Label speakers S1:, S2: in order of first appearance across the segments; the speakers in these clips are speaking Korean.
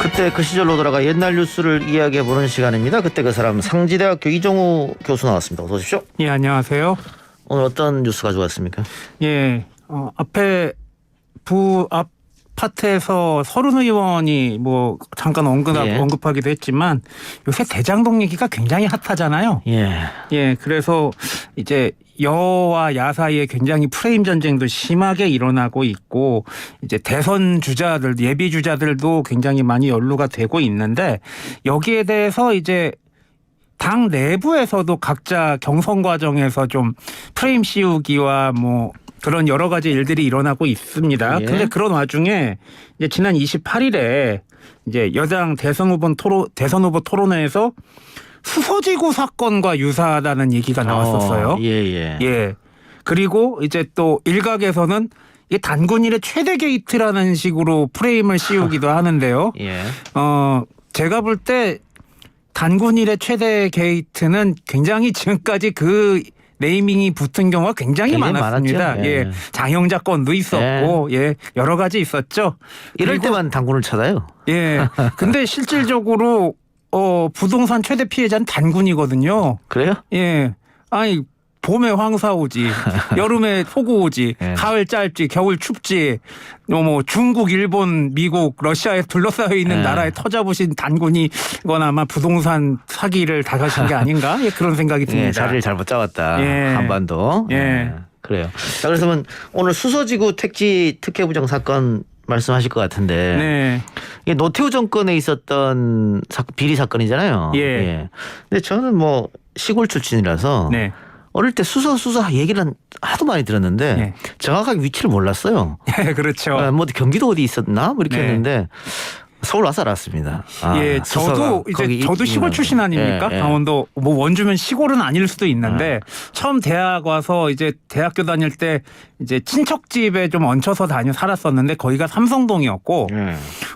S1: 그때 그 시절로 돌아가 옛날 뉴스를 이야기해보는 시간입니다. 그때 그 사람 상지대학교 이종우 교수 나왔습니다. 어서 오십시오.
S2: 예, 안녕하세요.
S1: 오늘 어떤 뉴스 가져왔습니까?
S2: 예, 앞에 아파트에서 서른 의원이 뭐 잠깐 언급하기도 했지만 요새 대장동 얘기가 굉장히 핫하잖아요. 예, 그래서 이제 여와 야 사이에 굉장히 프레임 전쟁도 심하게 일어나고 있고 이제 대선 주자들, 예비 주자들도 굉장히 많이 연루가 되고 있는데 여기에 대해서 이제 당 내부에서도 각자 경선 과정에서 좀 프레임 씌우기와 뭐 그런 여러 가지 일들이 일어나고 있습니다.
S1: 예.
S2: 근데 그런 와중에 이제 지난 28일에 이제 여당 대선 후보 토론회에서 수서지구 사건과 유사하다는 얘기가 나왔었어요. 예. 그리고 이제 또 일각에서는 이게 단군일의 최대 게이트라는 식으로 프레임을 씌우기도 하는데요.
S1: 예.
S2: 제가 볼 때 단군일의 최대 게이트는 굉장히 지금까지 그 네이밍이 붙은 경우가 굉장히 많았습니다. 예. 장영자 건도 있었고, 예. 여러 가지 있었죠.
S1: 이럴 때만 단군을 찾아요.
S2: 예. 근데 실질적으로 부동산 최대 피해자는 단군이거든요.
S1: 그래요?
S2: 예. 아니, 봄에 황사 오지, 여름에 폭우 오지,
S1: 예.
S2: 가을 짧지, 겨울 춥지, 뭐 중국, 일본, 미국, 러시아에 둘러싸여 있는 나라에 터잡으신 단군이 이건 아마 부동산 사기를 당하신 게 아닌가? 예, 그런 생각이 듭니다.
S1: 예, 자리를 잘못 잡았다.
S2: 예.
S1: 한반도.
S2: 예.
S1: 그래요. 자, 그래서 오늘 수서지구 택지 특혜 부정 사건 말씀하실 것 같은데.
S2: 네.
S1: 이게 노태우 정권에 있었던 비리 사건이잖아요.
S2: 예.
S1: 근데 저는 뭐 시골 출신이라서
S2: 네.
S1: 어릴 때 수서 얘기를 하도 많이 들었는데
S2: 네.
S1: 정확하게 위치를 몰랐어요.
S2: 예, 그렇죠.
S1: 뭐 경기도 어디 있었나 뭐 이렇게
S2: 네.
S1: 했는데 서울 와서 알았습니다.
S2: 예, 저도 시골 출신 아닙니까?
S1: 예.
S2: 강원도 뭐 원주면 시골은 아닐 수도 있는데 처음 대학 와서 이제 대학교 다닐 때 이제 친척 집에 좀 얹혀서 살았었는데 거기가 삼성동이었고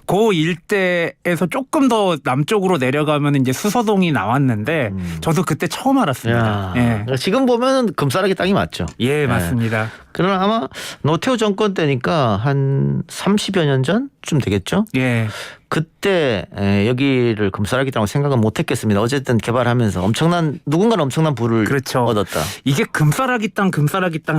S2: 그 일대에서 조금 더 남쪽으로 내려가면 이제 수서동이 나왔는데 저도 그때 처음 알았습니다. 예.
S1: 지금 보면은 금싸라기 땅이 맞죠.
S2: 예, 맞습니다.
S1: 그러나 아마 노태우 정권 때니까 한 30여 년 전쯤 되겠죠.
S2: 예.
S1: 그때 여기를 금싸라기 땅으로 생각은 못했겠습니다. 어쨌든 개발하면서 누군가는 엄청난 부를
S2: 그렇죠.
S1: 얻었다.
S2: 이게 금싸라기 땅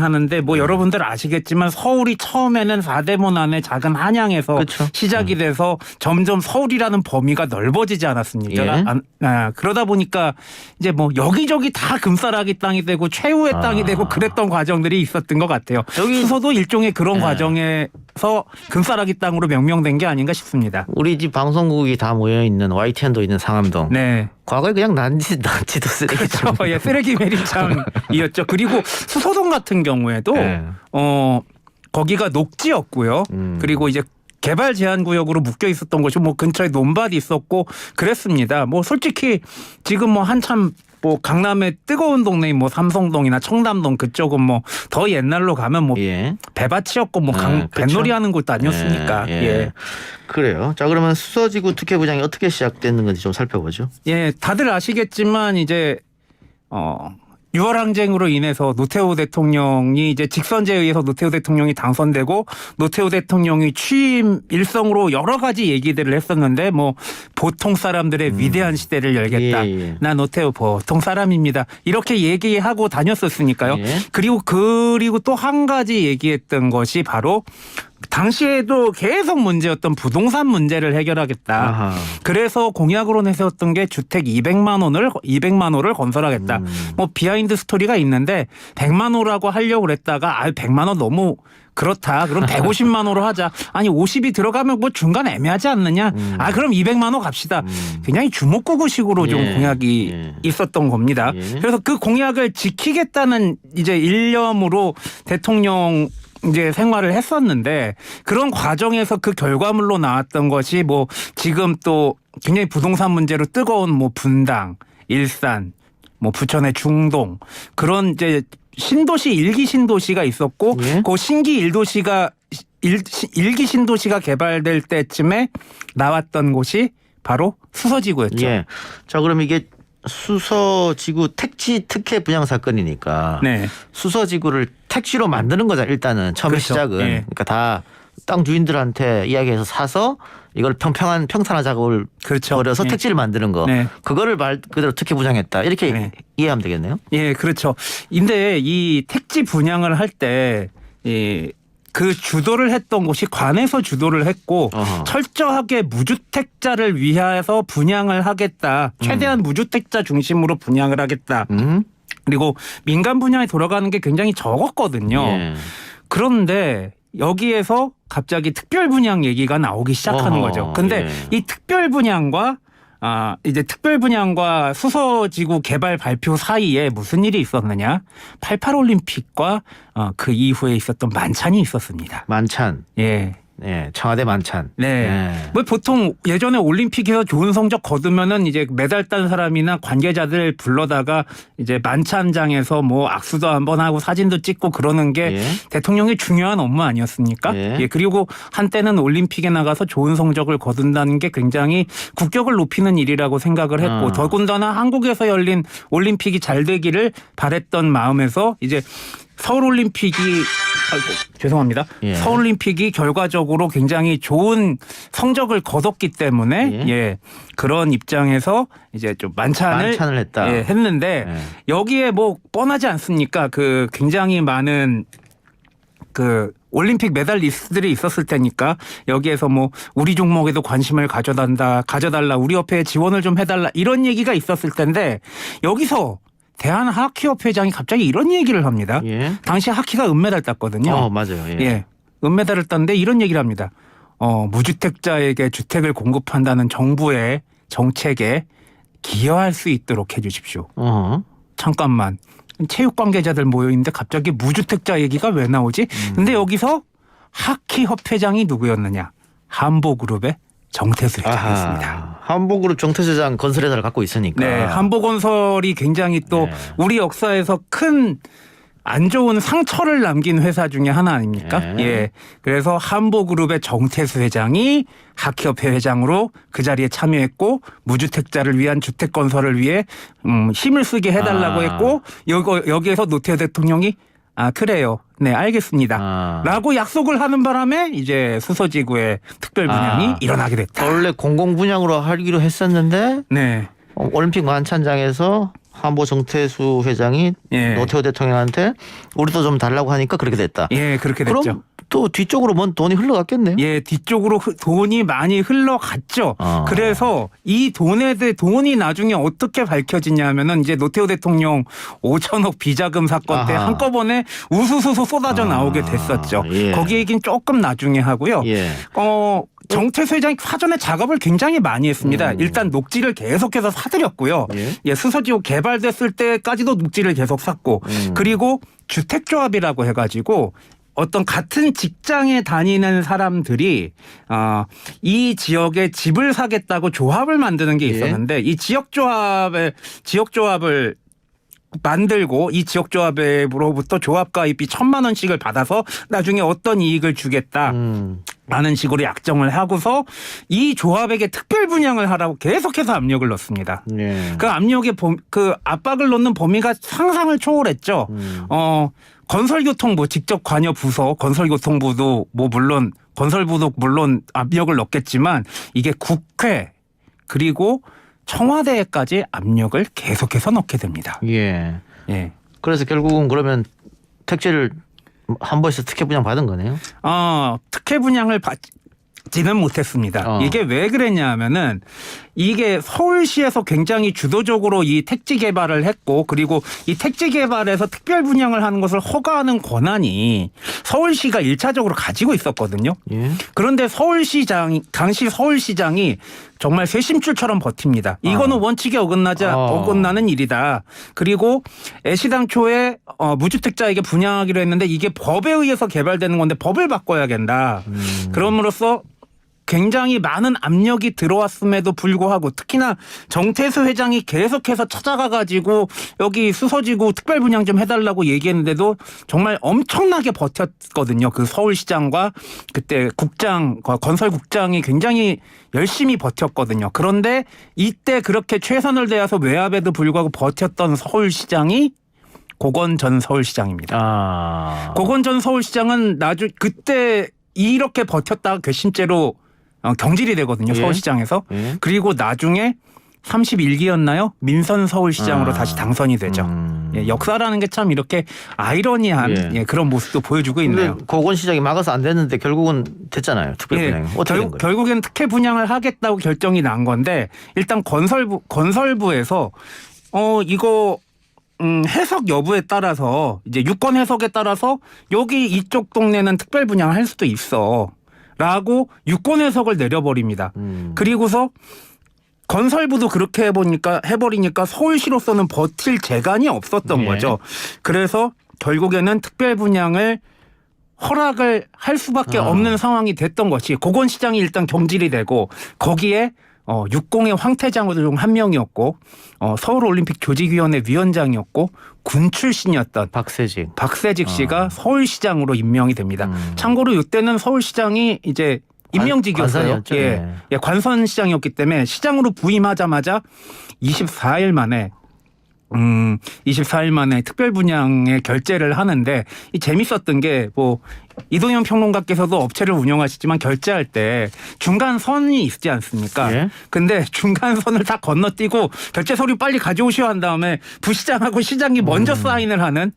S2: 하는데 뭐 여러분들 아시겠지만 서울이 처음에는 사대문 안에 작은 한양에서
S1: 그렇죠.
S2: 시작이 돼서 점점 서울이라는 범위가 넓어지지 않았습니까?
S1: 예.
S2: 그러다 보니까 이제 뭐 여기저기 다 금싸라기 땅이 되고 최후의 땅이 되고 그랬던 과정들이 있었던 것 같아요.
S1: 여기
S2: 수서도 일종의 그런 과정에서 금싸라기 땅으로 명명된 게 아닌가 싶습니다.
S1: 우리 집 방송국이 다 모여있는 YTN도 있는 상암동.
S2: 네.
S1: 과거에 그냥 난지도 쓰레기장.
S2: 그렇죠. 예, 쓰레기 매립장이었죠. 그리고 수서동 같은 경우에도 거기가 녹지였고요. 그리고 이제 개발 제한 구역으로 묶여 있었던 곳이 뭐 근처에 논밭이 있었고 그랬습니다. 뭐 솔직히 지금 뭐 한참 뭐 강남의 뜨거운 동네인 뭐 삼성동이나 청담동 그쪽은 뭐 더 옛날로 가면 뭐 배밭이었고 뭐 뱃놀이 하는 곳도 아니었습니까? 예.
S1: 그래요. 자, 그러면 수서지구 특혜 부장이 어떻게 시작됐는 건지 좀 살펴보죠.
S2: 예, 다들 아시겠지만 이제 유월항쟁으로 인해서 노태우 대통령이 이제 직선제에 의해서 노태우 대통령이 당선되고 노태우 대통령이 취임 일성으로 여러 가지 얘기들을 했었는데 뭐 보통 사람들의 위대한 시대를 열겠다. 나 노태우 보통 사람입니다. 이렇게 얘기하고 다녔었으니까요. 그리고 또 한 가지 얘기했던 것이 바로 당시에도 계속 문제였던 부동산 문제를 해결하겠다.
S1: 아하.
S2: 그래서 공약으로 내세웠던 게 주택 200만 호를 건설하겠다. 뭐 비하인드 스토리가 있는데 100만 호라고 하려고 그랬다가 100만 호 너무 그렇다. 그럼 150만 호로 하자. 아니 50이 들어가면 뭐 중간 애매하지 않느냐. 그럼 200만 호 갑시다. 굉장히 주먹구구식으로 좀 공약이 있었던 겁니다. 그래서 그 공약을 지키겠다는 이제 일념으로 대통령 이제 생활을 했었는데 그런 과정에서 그 결과물로 나왔던 것이 뭐 지금 또 굉장히 부동산 문제로 뜨거운 뭐 분당, 일산, 뭐 부천의 중동 그런 이제 신도시 일기 신도시가 있었고 그 신기 일기 신도시가 개발될 때쯤에 나왔던 곳이 바로 수서지구였죠.
S1: 예. 자, 그럼 이게 수서지구 택지 특혜 분양 사건이니까 수서지구를 택지로 만드는 거잖아. 일단은 처음에
S2: 그렇죠.
S1: 시작은. 그러니까 다 땅 주인들한테 이야기해서 사서 이걸 평탄한 작업을
S2: 그렇죠.
S1: 벌여서
S2: 예.
S1: 택지를 만드는 거.
S2: 네.
S1: 그거를 말 그대로 특혜 분양했다. 이렇게
S2: 네.
S1: 이해하면 되겠네요.
S2: 예, 그렇죠. 근데 이 택지 분양을 할 때 그 주도를 했던 곳이 관에서 주도를 했고
S1: 어허.
S2: 철저하게 무주택자를 위해서 분양을 하겠다. 최대한 무주택자 중심으로 분양을 하겠다. 그리고 민간 분양에 들어가는 게 굉장히 적었거든요.
S1: 예.
S2: 그런데 여기에서 갑자기 특별 분양 얘기가 나오기 시작하는
S1: 어허,
S2: 거죠. 근데
S1: 예.
S2: 이 특별 분양과 이제 특별 분양과 수서지구 개발 발표 사이에 무슨 일이 있었느냐? 88 올림픽과 그 이후에 있었던 만찬이 있었습니다.
S1: 만찬.
S2: 예.
S1: 네, 청와대 만찬.
S2: 네.
S1: 네.
S2: 뭐 보통 예전에 올림픽에서 좋은 성적 거두면은 이제 메달 딴 사람이나 관계자들 불러다가 이제 만찬장에서 뭐 악수도 한번 하고 사진도 찍고 그러는 게
S1: 예.
S2: 대통령의 중요한 업무 아니었습니까?
S1: 예.
S2: 예. 그리고 한때는 올림픽에 나가서 좋은 성적을 거둔다는 게 굉장히 국격을 높이는 일이라고 생각을 했고 더군다나 한국에서 열린 올림픽이 잘 되기를 바랬던 마음에서 이제 서울올림픽이 죄송합니다.
S1: 예.
S2: 서울올림픽이 결과적으로 굉장히 좋은 성적을 거뒀기 때문에
S1: 예.
S2: 그런 입장에서 이제 좀 만찬을
S1: 했다.
S2: 했는데
S1: 예.
S2: 여기에 뭐 뻔하지 않습니까? 그 굉장히 많은 그 올림픽 메달리스트들이 있었을 테니까 여기에서 뭐 우리 종목에도 관심을 가져달라 우리 협회에 지원을 좀 해달라 이런 얘기가 있었을 텐데 여기서 대한하키협회장이 갑자기 이런 얘기를 합니다.
S1: 예.
S2: 당시 하키가 은메달 땄거든요.
S1: 맞아요. 예.
S2: 예. 은메달을 땄는데 이런 얘기를 합니다. 무주택자에게 주택을 공급한다는 정부의 정책에 기여할 수 있도록 해 주십시오. 잠깐만. 체육 관계자들 모여 있는데 갑자기 무주택자 얘기가 왜 나오지? 근데 여기서 하키협회장이 누구였느냐? 한보그룹의 정태수 회장이었습니다.
S1: 한보그룹 정태수 회장 건설회사를 갖고 있으니까.
S2: 네, 한보건설이 굉장히 또
S1: 네.
S2: 우리 역사에서 큰 안 좋은 상처를 남긴 회사 중에 하나 아닙니까?
S1: 네.
S2: 예. 그래서 한보그룹의 정태수 회장이 하키협회 회장으로 그 자리에 참여했고 무주택자를 위한 주택 건설을 위해 힘을 쓰게 해달라고 했고 여기에서 노태우 대통령이 그래요. 네, 알겠습니다. 라고 약속을 하는 바람에 이제 수서지구의 특별 분양이 일어나게 됐다.
S1: 원래 공공 분양으로 하기로 했었는데
S2: 네.
S1: 올림픽 만찬장에서 한보 정태수 회장이
S2: 예.
S1: 노태우 대통령한테 우리도 좀 달라고 하니까 그렇게 됐다.
S2: 예, 그렇게 됐죠.
S1: 그럼 또 뒤쪽으로 뭔 돈이 흘러갔겠네요.
S2: 예, 뒤쪽으로 돈이 많이 흘러갔죠. 그래서 이 돈이 나중에 어떻게 밝혀지냐면은 이제 노태우 대통령 5천억 비자금 사건 때 한꺼번에 우수수수 쏟아져 나오게 됐었죠.
S1: 예.
S2: 거기 얘기는 조금 나중에 하고요.
S1: 예.
S2: 정태수 회장이 사전에 작업을 굉장히 많이 했습니다. 일단 녹지를 계속해서 사들였고요. 예, 수서지구 개발됐을 때까지도 녹지를 계속 샀고 그리고 주택조합이라고 해가지고 어떤 같은 직장에 다니는 사람들이 이 지역에 집을 사겠다고 조합을 만드는 게 있었는데 이 지역조합을 만들고 이 지역조합으로부터 조합가입비 1,000만 원씩을 받아서 나중에 어떤 이익을 주겠다. 라는 식으로 약정을 하고서 이 조합에게 특별 분양을 하라고 계속해서 압력을 넣습니다.
S1: 예.
S2: 그 압력의 그 압박을 넣는 범위가 상상을 초월했죠. 건설교통부 직접 관여 부서 건설교통부도 물론 건설부도 물론 압력을 넣겠지만 이게 국회 그리고 청와대에까지 압력을 계속해서 넣게 됩니다.
S1: 예.
S2: 예.
S1: 그래서 결국은 그러면 택지를 한 번에서 특혜 분양 받은 거네요.
S2: 특혜 분양을 받지는 못했습니다. 이게 왜 그랬냐 하면은 이게 서울시에서 굉장히 주도적으로 이 택지 개발을 했고 그리고 이 택지 개발에서 특별 분양을 하는 것을 허가하는 권한이 서울시가 1차적으로 가지고 있었거든요.
S1: 예.
S2: 그런데 당시 서울시장이 정말 쇄심줄처럼 버팁니다. 이거는 원칙에 어긋나는 일이다. 그리고 애시당초에 무주택자에게 분양하기로 했는데 이게 법에 의해서 개발되는 건데 법을 바꿔야 된다. 그럼으로써 굉장히 많은 압력이 들어왔음에도 불구하고 특히나 정태수 회장이 계속해서 찾아가가지고 여기 수서지구 특별 분양 좀 해달라고 얘기했는데도 정말 엄청나게 버텼거든요. 그 서울시장과 그때 건설국장이 굉장히 열심히 버텼거든요. 그런데 이때 그렇게 최선을 다해서 외압에도 불구하고 버텼던 서울시장이 고건 전 서울시장입니다. 고건 전 서울시장은 그때 이렇게 버텼다가 괘씸죄로 경질이 되거든요.
S1: 예.
S2: 서울시장에서.
S1: 예.
S2: 그리고 나중에 31기였나요? 민선 서울시장으로 다시 당선이 되죠. 예, 역사라는 게 참 이렇게 아이러니한
S1: 예.
S2: 예, 그런 모습도 보여주고
S1: 근데
S2: 있네요.
S1: 고건시장이 막아서 안 됐는데 결국은 됐잖아요. 특별분양이. 어떻게 된 거예요?
S2: 결국엔 특혜 분양을 하겠다고 결정이 난 건데 일단 건설부에서 이거 해석 여부에 따라서 이제 유권 해석에 따라서 여기 이쪽 동네는 특별 분양을 할 수도 있어라고 유권 해석을 내려버립니다. 그리고서 건설부도 그렇게 해버리니까 서울시로서는 버틸 재간이 없었던
S1: 예.
S2: 거죠. 그래서 결국에는 특별 분양을 허락을 할 수밖에 없는 상황이 됐던 것이 고건시장이 일단 경질이 되고 거기에 육공의 황태장도 중 한 명이었고 서울올림픽 조직위원회 위원장이었고 군 출신이었던 박세직 씨가 서울시장으로 임명이 됩니다. 참고로 이때는 서울시장이 이제 임명직이었어요.
S1: 관선이었죠.
S2: 예, 관선시장이었기 때문에 시장으로 부임하자마자 24일 만에 특별 분양의 결재를 하는데 이 재밌었던 게 뭐 이동현 평론가께서도 업체를 운영하시지만 결재할 때 중간 선이 있지 않습니까?
S1: 예.
S2: 근데 중간 선을 다 건너뛰고 결재 서류 빨리 가져오셔야 한 다음에 부시장하고 시장이 먼저 사인을 하는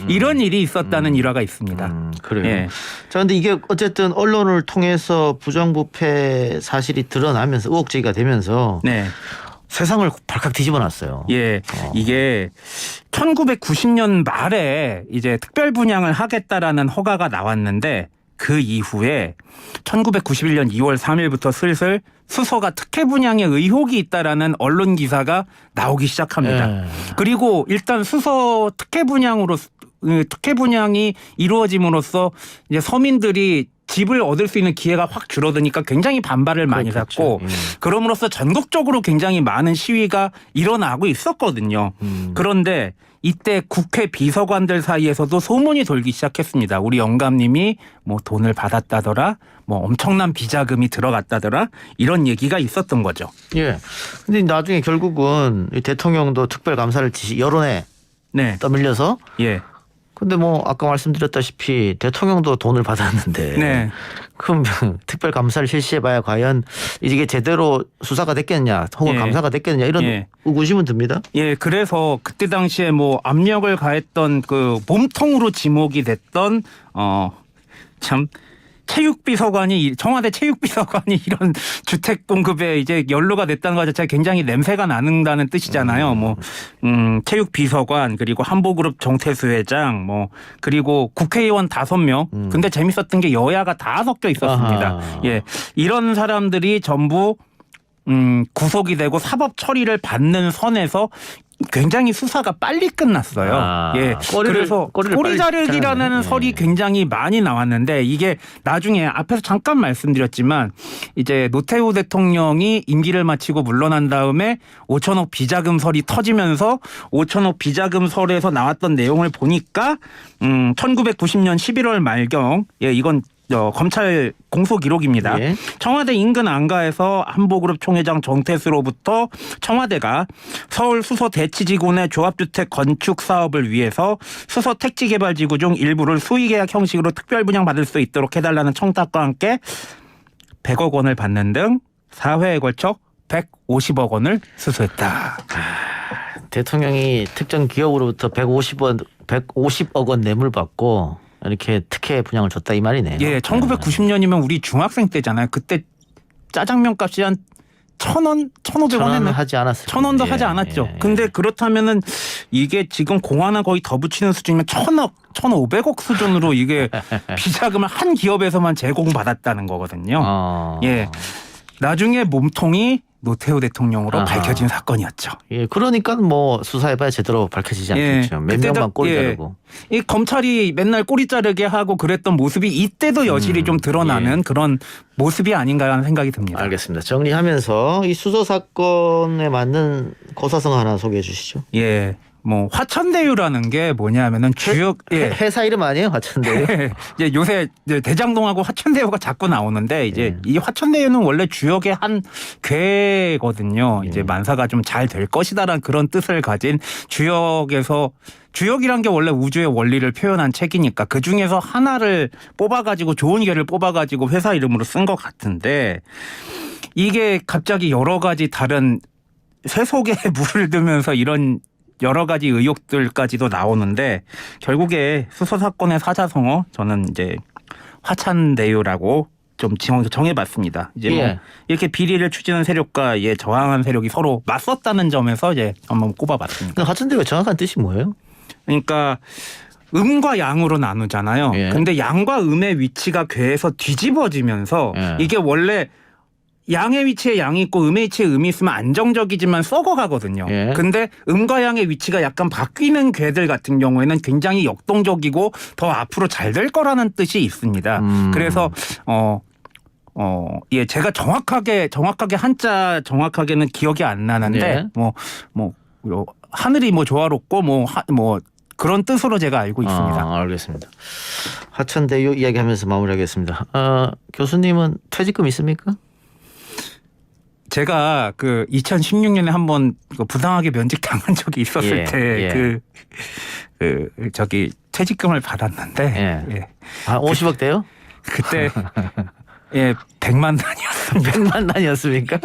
S2: 이런 일이 있었다는 일화가 있습니다.
S1: 그래요.
S2: 예.
S1: 자, 근데 이게 어쨌든 언론을 통해서 부정부패 사실이 드러나면서 의혹 제기가 되면서
S2: 네.
S1: 세상을 발칵 뒤집어놨어요.
S2: 예, 이게 1990년 말에 이제 특별 분양을 하겠다라는 허가가 나왔는데 그 이후에 1991년 2월 3일부터 슬슬 수서가 특혜 분양의 의혹이 있다라는 언론 기사가 나오기 시작합니다.
S1: 예.
S2: 그리고 일단 수서 특혜 분양이 이루어짐으로써 이제 서민들이 집을 얻을 수 있는 기회가 확 줄어드니까 굉장히 반발을 많이
S1: 그렇겠죠.
S2: 샀고 그럼으로써 전국적으로 굉장히 많은 시위가 일어나고 있었거든요. 그런데 이때 국회 비서관들 사이에서도 소문이 돌기 시작했습니다. 우리 영감님이 뭐 돈을 받았다더라, 뭐 엄청난 비자금이 들어갔다더라 이런 얘기가 있었던 거죠.
S1: 예. 근데 나중에 결국은 이 대통령도 특별감사를 여론에
S2: 네.
S1: 떠밀려서
S2: 예.
S1: 근데 뭐 아까 말씀드렸다시피 대통령도 돈을 받았는데
S2: 네.
S1: 그럼 특별 감사를 실시해봐야 과연 이게 제대로 수사가 됐겠느냐 혹은
S2: 예. 감사가
S1: 됐겠느냐 이런
S2: 예.
S1: 의구심은 듭니다.
S2: 예, 그래서 그때 당시에 뭐 압력을 가했던 그 몸통으로 지목이 됐던 참 청와대 체육비서관이 이런 주택 공급에 이제 연루가 됐다는 것 자체가 굉장히 냄새가 나는다는 뜻이잖아요. 체육비서관 그리고 한보그룹 정태수 회장 그리고 국회의원 5명. 근데 재밌었던 게 여야가 다 섞여 있었습니다.
S1: 아하.
S2: 예, 이런 사람들이 전부 구속이 되고 사법 처리를 받는 선에서 굉장히 수사가 빨리 끝났어요. 예. 그래서 꼬리 자르기라는 설이 굉장히 많이 나왔는데 이게 나중에 앞에서 잠깐 말씀드렸지만 이제 노태우 대통령이 임기를 마치고 물러난 다음에 5천억 비자금설이 터지면서 5천억 비자금설에서 나왔던 내용을 보니까 1990년 11월 말경 이건 검찰 공소 기록입니다.
S1: 예.
S2: 청와대 인근 안가에서 한보그룹 총회장 정태수로부터 청와대가 서울 수서 대치지구내 조합주택 건축 사업을 위해서 수서 택지개발지구 중 일부를 수의계약 형식으로 특별 분양받을 수 있도록 해달라는 청탁과 함께 100억 원을 받는 등 4회에 걸쳐 150억 원을 수수했다.
S1: 대통령이 특정 기업으로부터 150억 원 뇌물 받고 이렇게 특혜 분양을 줬다 이 말이네요.
S2: 예, 1990년이면 우리 중학생 때잖아요. 그때 짜장면 값이 한 1,000원, 1,500원 했나?
S1: 하지 않았어요.
S2: 1,000원도 하지 않았죠. 근데 그렇다면은 이게 지금 공 하나 거의 더 붙이는 수준이면 1,000억, 1,500억 수준으로 이게 비자금을 한 기업에서만 제공받았다는 거거든요. 예. 나중에 몸통이 노태우 대통령으로 밝혀진 사건이었죠.
S1: 예, 그러니까 뭐 수사해봐야 제대로 밝혀지지 않겠죠. 몇 명만 꼬리 자르고.
S2: 이 검찰이 맨날 꼬리 자르게 하고 그랬던 모습이 이때도 여실히 좀 드러나는 그런 모습이 아닌가 하는 생각이 듭니다.
S1: 알겠습니다. 정리하면서 이 수소 사건에 맞는 고사성 하나 소개해 주시죠.
S2: 예. 뭐 화천대유라는 게 뭐냐면은 주역
S1: 회사 이름 아니에요, 화천대유?
S2: 이제 요새 이제 대장동하고 화천대유가 자꾸 나오는데 이제 이 화천대유는 원래 주역의 한 괴거든요. 이제 만사가 좀 잘 될 것이다라는 그런 뜻을 가진 주역에서 주역이란 게 원래 우주의 원리를 표현한 책이니까 그 중에서 하나를 뽑아가지고 좋은 괴를 뽑아가지고 회사 이름으로 쓴 것 같은데 이게 갑자기 여러 가지 다른 세속에 물을 들면서 이런 여러 가지 의혹들까지도 나오는데 결국에 수소 사건의 사자성어 저는 이제 화천대유라고 좀 정해봤습니다. 이제 뭐 이렇게 비리를 추진한 세력과 저항한 세력이 서로 맞섰다는 점에서 이제 한번 꼽아봤습니다.
S1: 화천대유가 정확한 뜻이 뭐예요?
S2: 그러니까 음과 양으로 나누잖아요. 근데 양과 음의 위치가 괴에서 뒤집어지면서 이게 원래 양의 위치에 양이 있고 음의 위치에 음이 있으면 안정적이지만 썩어가거든요. 근데 음과 양의 위치가 약간 바뀌는 괴들 같은 경우에는 굉장히 역동적이고 더 앞으로 잘 될 거라는 뜻이 있습니다. 그래서 제가 정확하게 한자 정확하게는 기억이 안 나는데 하늘이 뭐 조화롭고 뭐 그런 뜻으로 제가 알고 있습니다.
S1: 알겠습니다. 화천대유 이야기하면서 마무리하겠습니다. 교수님은 퇴직금 있습니까?
S2: 제가 그 2016년에 한번 부당하게 면직 당한 적이 있었을 때 저기 퇴직금을 받았는데
S1: 50억대요?
S2: 그때 100만 단이었습니다.
S1: 100만 단이었습니까?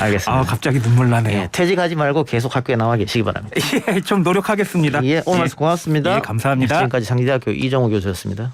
S1: 알겠습니다.
S2: 갑자기 눈물 나네요.
S1: 퇴직하지 말고 계속 학교에 나와 계시기 바랍니다.
S2: 좀 노력하겠습니다.
S1: 오늘 말씀 고맙습니다.
S2: 감사합니다.
S1: 지금까지 상지대학교 이정호 교수였습니다.